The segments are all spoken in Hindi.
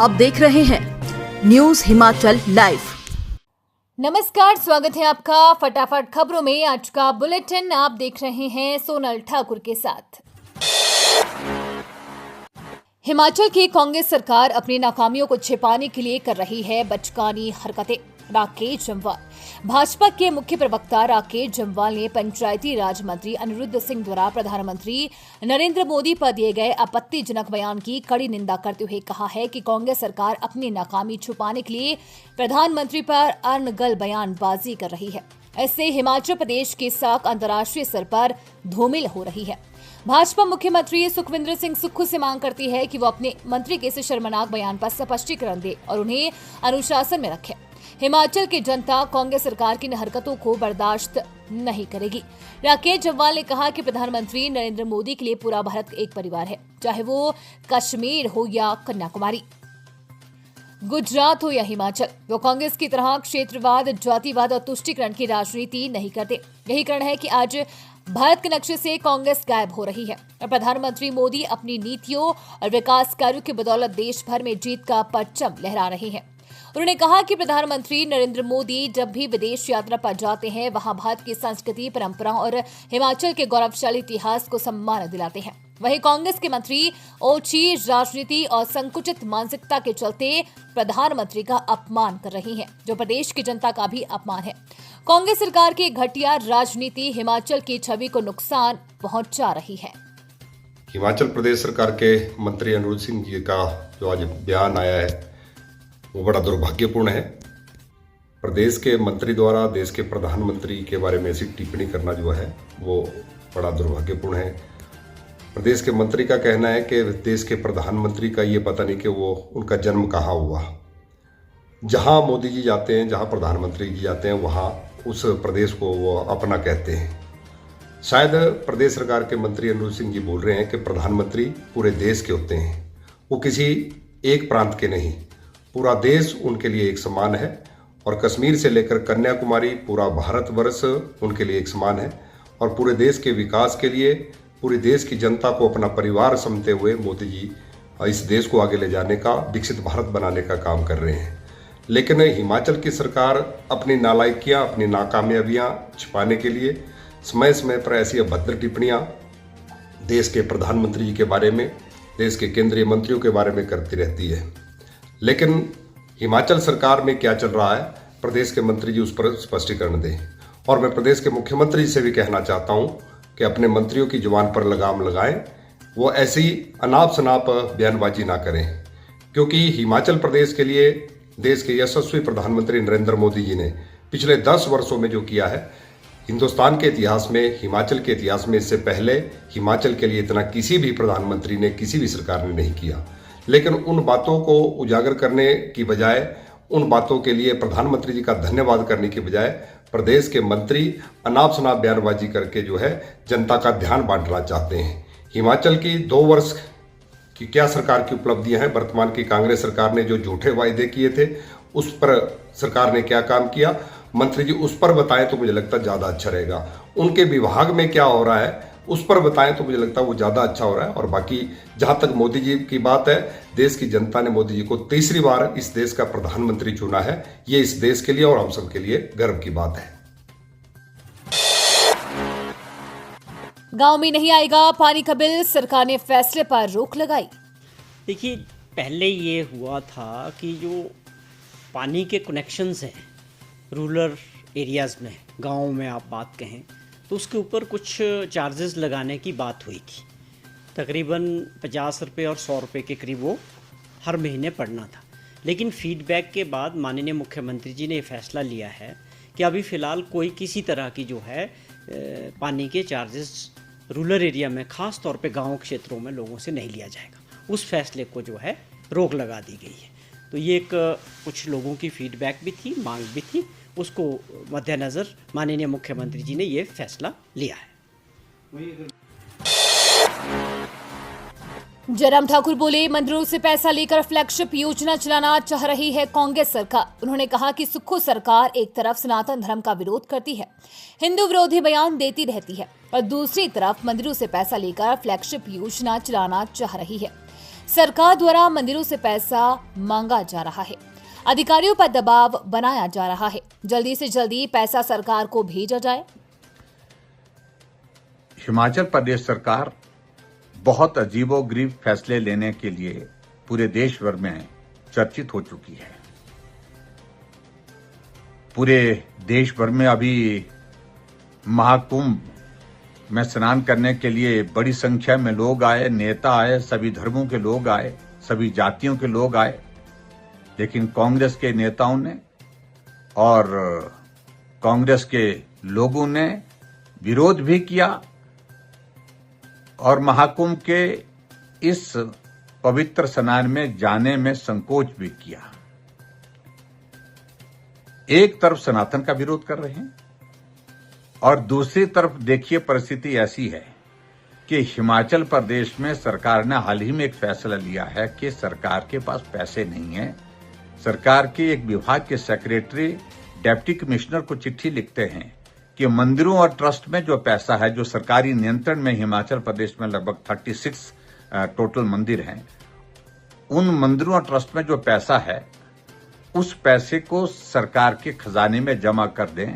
आप देख रहे हैं न्यूज हिमाचल लाइव। नमस्कार, स्वागत है आपका फटाफट खबरों में। आज का बुलेटिन आप देख रहे हैं सोनल ठाकुर के साथ। हिमाचल की कांग्रेस सरकार अपनी नाकामियों को छिपाने के लिए कर रही है बचकानी हरकतें। राकेश जम्वाल। भाजपा के मुख्य प्रवक्ता राकेश जम्वाल ने पंचायती राज मंत्री अनिरुद्ध सिंह द्वारा प्रधानमंत्री नरेंद्र मोदी पर दिए गए आपत्तिजनक बयान की कड़ी निंदा करते हुए कहा है कि कांग्रेस सरकार अपनी नाकामी छुपाने के लिए प्रधानमंत्री पर अनगल बयानबाजी कर रही है। इससे हिमाचल प्रदेश की साख अंतर्राष्ट्रीय स्तर पर धूमिल हो रही है। भाजपा मुख्यमंत्री सुखविंदर सिंह सुक्खू से मांग करती है कि वो अपने मंत्री के इस शर्मनाक बयान पर स्पष्टीकरण दे और उन्हें अनुशासन में रखे। हिमाचल की जनता कांग्रेस सरकार की इन हरकतों को बर्दाश्त नहीं करेगी। राकेश जम्वाल ने कहा कि प्रधानमंत्री नरेंद्र मोदी के लिए पूरा भारत एक परिवार है, चाहे वो कश्मीर हो या कन्याकुमारी, गुजरात हो या हिमाचल। वो कांग्रेस की तरह क्षेत्रवाद, जातिवाद और तुष्टीकरण की राजनीति नहीं करते। यही कारण है कि आज भारत के नक्शे से कांग्रेस गायब हो रही है और प्रधानमंत्री मोदी अपनी नीतियों और विकास कार्यों की बदौलत देश भर में जीत का परचम लहरा रहे हैं। उन्होंने कहा कि प्रधानमंत्री नरेंद्र मोदी जब भी विदेश यात्रा पर जाते हैं, वहां भारत की संस्कृति, परंपरा और हिमाचल के गौरवशाली इतिहास को सम्मान दिलाते हैं। वहीं कांग्रेस के मंत्री ओछी राजनीति और संकुचित मानसिकता के चलते प्रधानमंत्री का अपमान कर रही हैं, जो प्रदेश की जनता का भी अपमान है। कांग्रेस सरकार की घटिया राजनीति हिमाचल की छवि को नुकसान पहुंचा रही है। हिमाचल प्रदेश सरकार के मंत्री अनिरुद्ध सिंह जी का जो आज बयान आया है वो बड़ा दुर्भाग्यपूर्ण है। प्रदेश के मंत्री द्वारा देश के प्रधानमंत्री के बारे में ऐसी टिप्पणी करना जो है वो बड़ा दुर्भाग्यपूर्ण है। प्रदेश के मंत्री का कहना है कि देश के प्रधानमंत्री का ये पता नहीं कि वो उनका जन्म कहाँ हुआ। जहाँ मोदी जी जाते हैं, जहाँ प्रधानमंत्री जी जाते हैं, वहाँ उस प्रदेश को वो अपना कहते हैं। शायद प्रदेश सरकार के मंत्री अनिरुद्ध सिंह जी बोल रहे हैं कि प्रधानमंत्री पूरे देश के होते हैं, वो किसी एक प्रांत के नहीं, पूरा देश उनके लिए एक समान है और कश्मीर से लेकर कन्याकुमारी पूरा भारतवर्ष उनके लिए एक समान है और पूरे देश के विकास के लिए पूरे देश की जनता को अपना परिवार समझते हुए मोदी जी इस देश को आगे ले जाने का, विकसित भारत बनाने का काम कर रहे हैं। लेकिन हिमाचल की सरकार अपनी नालायकियाँ, अपनी नाकामयाबियाँ छिपाने के लिए समय समय पर ऐसी अभद्र टिप्पणियाँ देश के प्रधानमंत्री जी के बारे में, देश के केंद्रीय मंत्रियों के बारे में करती रहती है। लेकिन हिमाचल सरकार में क्या चल रहा है, प्रदेश के मंत्री जी उस पर स्पष्टीकरण दें। और मैं प्रदेश के मुख्यमंत्री से भी कहना चाहता हूं कि अपने मंत्रियों की जुबान पर लगाम लगाएं, वो ऐसी अनाप शनाप बयानबाजी ना करें, क्योंकि हिमाचल प्रदेश के लिए देश के यशस्वी प्रधानमंत्री नरेंद्र मोदी जी ने पिछले 10 वर्षों में जो किया है, हिंदुस्तान के इतिहास में, हिमाचल के इतिहास में इससे पहले हिमाचल के लिए इतना किसी भी प्रधानमंत्री ने, किसी भी सरकार ने नहीं किया। लेकिन उन बातों को उजागर करने की बजाय, उन बातों के लिए प्रधानमंत्री जी का धन्यवाद करने की बजाय प्रदेश के मंत्री अनाप शनाप बयानबाजी करके जो है जनता का ध्यान बांटना चाहते हैं। हिमाचल की 2 वर्ष की क्या सरकार की उपलब्धियां हैं, वर्तमान की कांग्रेस सरकार ने जो झूठे वायदे किए थे उस पर सरकार ने क्या काम किया, मंत्री जी उस पर बताएं तो मुझे लगता है ज़्यादा अच्छा रहेगा। उनके विभाग में क्या हो रहा है उस पर बताएं तो मुझे लगता है वो ज़्यादा अच्छा हो रहा है। और बाकी जहाँ तक मोदी जी की बात है, देश की जनता ने मोदी जी को तीसरी बार इस देश का प्रधानमंत्री चुना है। ये इस देश के लिए और हम सब के लिए गर्व की बात है। गांव में नहीं आएगा पानी का बिल, सरकार ने फैसले पर रोक लगाई। देखिए, पहले ये हुआ था कि जो पानी के कनेक्शंस हैं रूरल एरियाज़ में, गाँव में आप बात कहें तो उसके ऊपर कुछ चार्जेस लगाने की बात हुई थी। तकरीबन 50 रुपये और 100 रुपये के करीब वो हर महीने पड़ना था। लेकिन फीडबैक के बाद माननीय मुख्यमंत्री जी ने ये फैसला लिया है कि अभी फ़िलहाल कोई किसी तरह की जो है पानी के चार्जेस रूरल एरिया में, ख़ास तौर पे गाँव क्षेत्रों में लोगों से नहीं लिया जाएगा। उस फैसले को जो है रोक लगा दी गई है। तो ये एक कुछ लोगों की फीडबैक भी थी, मांग भी थी, उसको मद्देनज़र माननीय मुख्यमंत्री जी ने ये फैसला लिया है। जयराम ठाकुर बोले, मंदिरों से पैसा लेकर फ्लैगशिप योजना चलाना चाह रही है कांग्रेस सरकार। उन्होंने कहा कि सुक्खू सरकार एक तरफ सनातन धर्म का विरोध करती है, हिंदू विरोधी बयान देती रहती है और दूसरी तरफ मंदिरों से पैसा लेकर फ्लैगशिप योजना चलाना चाह रही है। सरकार द्वारा मंदिरों से पैसा मांगा जा रहा है, अधिकारियों पर दबाव बनाया जा रहा है। जल्दी से जल्दी पैसा सरकार को भेजा जाए। हिमाचल प्रदेश सरकार बहुत अजीबोगरीब फैसले लेने के लिए पूरे देश भर में चर्चित हो चुकी है। पूरे देश भर में अभी महाकुंभ में स्नान करने के लिए बड़ी संख्या में लोग आए, नेता आए, सभी धर्मों के लोग आए, सभी जातियों के लोग आए, लेकिन कांग्रेस के नेताओं ने और कांग्रेस के लोगों ने विरोध भी किया और महाकुंभ के इस पवित्र स्नान में जाने में संकोच भी किया। एक तरफ सनातन का विरोध कर रहे हैं और दूसरी तरफ देखिए परिस्थिति ऐसी है कि हिमाचल प्रदेश में सरकार ने हाल ही में एक फैसला लिया है कि सरकार के पास पैसे नहीं है। सरकार के एक विभाग के सेक्रेटरी डिप्टी कमिश्नर को चिट्ठी लिखते हैं कि मंदिरों और ट्रस्ट में जो पैसा है, जो सरकारी नियंत्रण में हिमाचल प्रदेश में लगभग 36 टोटल मंदिर हैं, उन मंदिरों और ट्रस्ट में जो पैसा है उस पैसे को सरकार के खजाने में जमा कर दें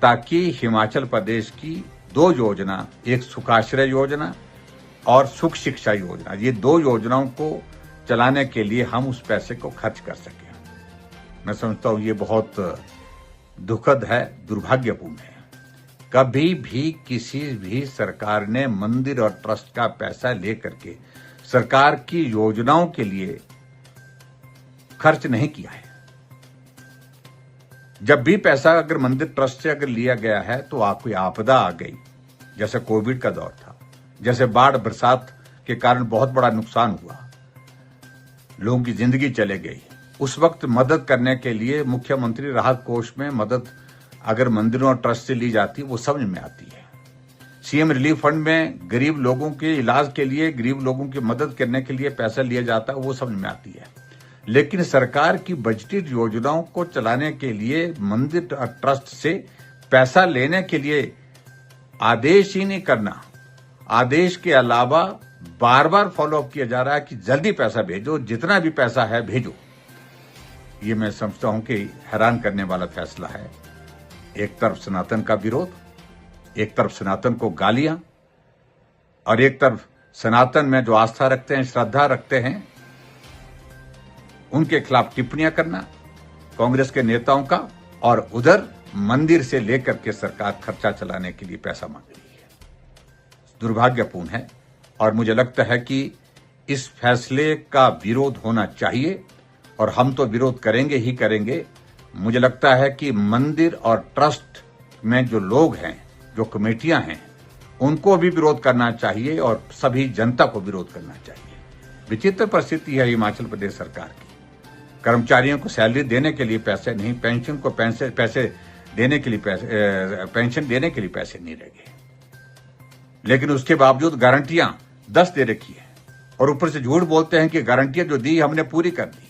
ताकि हिमाचल प्रदेश की 2 योजना, एक सुखाश्रय योजना और सुख शिक्षा योजना, ये 2 योजनाओं को चलाने के लिए हम उस पैसे को खर्च कर सकें। मैं समझता हूं ये बहुत दुखद है, दुर्भाग्यपूर्ण है। कभी भी किसी भी सरकार ने मंदिर और ट्रस्ट का पैसा लेकर के सरकार की योजनाओं के लिए खर्च नहीं किया है। जब भी पैसा अगर मंदिर ट्रस्ट से अगर लिया गया है तो कोई आपदा आ गई, जैसे कोविड का दौर था, जैसे बाढ़ बरसात के कारण बहुत बड़ा नुकसान हुआ, लोगों की जिंदगी चले गई, उस वक्त मदद करने के लिए मुख्यमंत्री राहत कोष में मदद अगर मंदिरों और ट्रस्ट से ली जाती वो समझ में आती है। सीएम रिलीफ फंड में गरीब लोगों के इलाज के लिए, गरीब लोगों की मदद करने के लिए पैसा लिया जाता है, वो समझ में आती है। लेकिन सरकार की बजटेड योजनाओं को चलाने के लिए मंदिर और ट्रस्ट से पैसा लेने के लिए आदेश ही नहीं करना, आदेश के अलावा बार बार फॉलोअप किया जा रहा है कि जल्दी पैसा भेजो, जितना भी पैसा है भेजो। ये मैं समझता हूं कि हैरान करने वाला फैसला है। एक तरफ सनातन का विरोध, एक तरफ सनातन को गालियां और एक तरफ सनातन में जो आस्था रखते हैं, श्रद्धा रखते हैं, उनके खिलाफ टिप्पणियां करना कांग्रेस के नेताओं का, और उधर मंदिर से लेकर के सरकार खर्चा चलाने के लिए पैसा मांग रही है। दुर्भाग्यपूर्ण है और मुझे लगता है कि इस फैसले का विरोध होना चाहिए और हम तो विरोध करेंगे ही करेंगे। मुझे लगता है कि मंदिर और ट्रस्ट में जो लोग हैं, जो कमेटियां हैं, उनको भी विरोध करना चाहिए और सभी जनता को विरोध करना चाहिए। विचित्र परिस्थिति है हिमाचल प्रदेश सरकार की। कर्मचारियों को सैलरी देने के लिए पैसे नहीं, पेंशन को पैसे देने के लिए पेंशन देने के लिए पैसे नहीं रह गए, लेकिन उसके बावजूद गारंटियां 10 दे रखी है और ऊपर से झूठ बोलते हैं कि गारंटियां जो दी हमने पूरी कर दी है।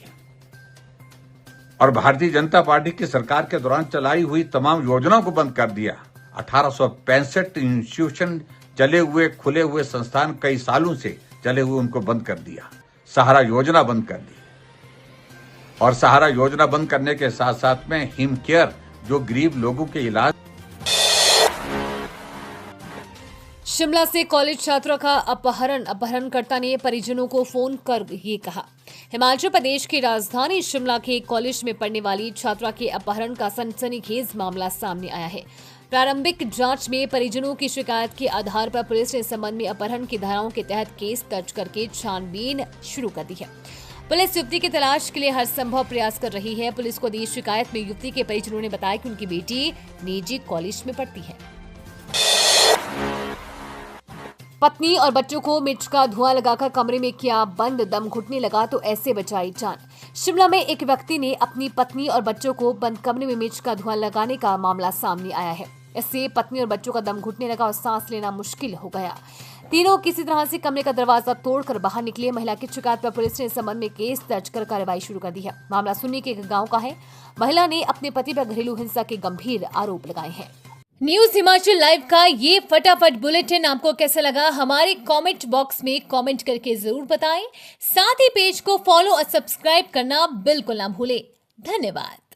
और भारतीय जनता पार्टी की सरकार के दौरान चलाई हुई तमाम योजनाओं को बंद कर दिया। 1865 इंस्टीट्यूशन चले हुए, खुले हुए संस्थान कई सालों से चले हुए, उनको बंद कर दिया। सहारा योजना बंद कर दी और सहारा योजना बंद करने के साथ साथ में हिम केयर, जो गरीब लोगों के इलाज। शिमला से कॉलेज छात्रों का अपहरणकर्ता ने परिजनों को फोन कर ये कहा। हिमाचल प्रदेश की राजधानी शिमला के एक कॉलेज में पढ़ने वाली छात्रा के अपहरण का सनसनीखेज मामला सामने आया है। प्रारंभिक जांच में परिजनों की शिकायत के आधार पर पुलिस ने इस संबंध में अपहरण की धाराओं के तहत केस दर्ज करके छानबीन शुरू कर दी है। पुलिस युवती की तलाश के लिए हर संभव प्रयास कर रही है। पुलिस को दी शिकायत में युवती के परिजनों ने बताया कि उनकी बेटी निजी कॉलेज में पढ़ती है। पत्नी और बच्चों को मिर्च का धुआं लगाकर कमरे में किया बंद, दम घुटने लगा तो ऐसे बचाई जान। शिमला में एक व्यक्ति ने अपनी पत्नी और बच्चों को बंद कमरे में मिर्च का धुआं लगाने का मामला सामने आया है। इससे पत्नी और बच्चों का दम घुटने लगा और सांस लेना मुश्किल हो गया। तीनों किसी तरह से कमरे का दरवाजा तोड़कर बाहर निकले। महिला की शिकायत पर पुलिस ने इस संबंध में केस दर्ज कर कार्रवाई शुरू कर दी है। मामला सुन्नी के एक गांव का है। महिला ने अपने पति पर घरेलू हिंसा के गंभीर आरोप लगाए हैं। न्यूज हिमाचल लाइव का ये फटाफट बुलेटिन आपको कैसा लगा हमारे कमेंट बॉक्स में कमेंट करके जरूर बताएं। साथ ही पेज को फॉलो और सब्सक्राइब करना बिल्कुल ना भूलें। धन्यवाद।